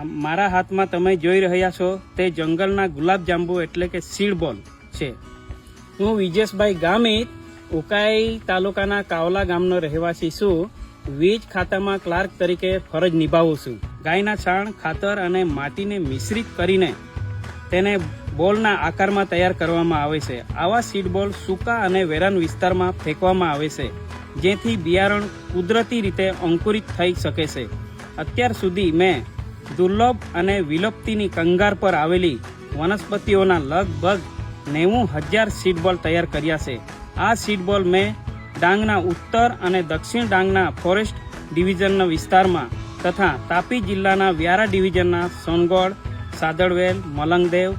મારા હાથમાં તમે જોઈ રહ્યા છો તે જંગલના ગુલાબજાંબુ એટલે કે સીડ બોલ છે। હું વિજેશભાઈ ગામિત ઉકાઈ તાલુકાના કાવલા ગામનો રહેવાસી છું। વીજ ખાતામાં ક્લાર્ક તરીકે ફરજ નિભાવું છું। ગાયના છાણ, ખાતર અને માટીને મિશ્રિત કરીને તેને બોલના આકારમાં તૈયાર કરવામાં આવે છે। આવા સીડ બોલ સૂકા અને વેરાન વિસ્તારમાં ફેંકવામાં આવે છે, જેથી બિયારણ કુદરતી રીતે અંકુરિત થઈ શકે છે। અત્યાર સુધી મેં દુર્લભ અને વિલુપ્તિની કંગાર પર આવેલી વનસ્પતિઓના લગભગ 90,000 સીડ બોલ તૈયાર કર્યા છે। આ સીડ બોલ મેં ડાંગના ઉત્તર અને દક્ષિણ ડાંગના ફોરેસ્ટ ડિવિઝનના વિસ્તારમાં તથા તાપી જિલ્લાના વ્યારા ડિવિઝનના સોનગઢ, સાદળવેલ, મલંગદેવ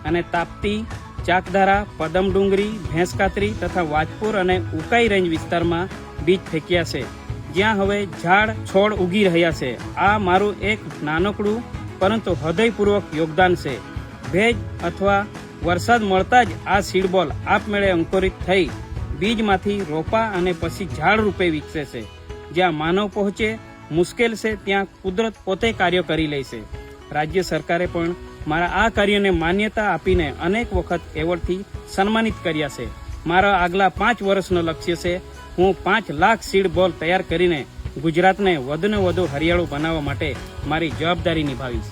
અને તાપ્તી, ચાકધારા, પદમડુંગરી, ભેંસકાતરી તથા વાજપુર અને ઉકાઈ રેન્જ વિસ્તારમાં બીજ ફેંક્યા છે, જ્યાં હવે ઝાડ છોડ ઉગી રહ્યા છે। આ મારું એક નાનકડું પરંતુ હૃદયપૂર્વક યોગદાન છે। ભેજ અથવા વરસાદ મળતા જ આ સીડ બોલ આપમેળે અંકુરિત થઈ બીજમાંથી રોપા અને પછી ઝાડ રૂપે વિકસે છે। જ્યાં માનવ પહોંચે મુશ્કેલ છે, ત્યાં કુદરત પોતે કાર્ય કરી લે છે। રાજ્ય સરકારે પણ મારા આ કાર્યને માન્યતા આપીને અનેક વખત એવોર્ડથી સન્માનિત કર્યા છે। મારા આગલા 5 વર્ષનો લક્ષ્ય છે, હું 5 લાખ સીડ બોલ તૈયાર કરીને ગુજરાતને વધુને વધુ હરિયાળું બનાવવા માટે મારી જવાબદારી નિભાવીશ।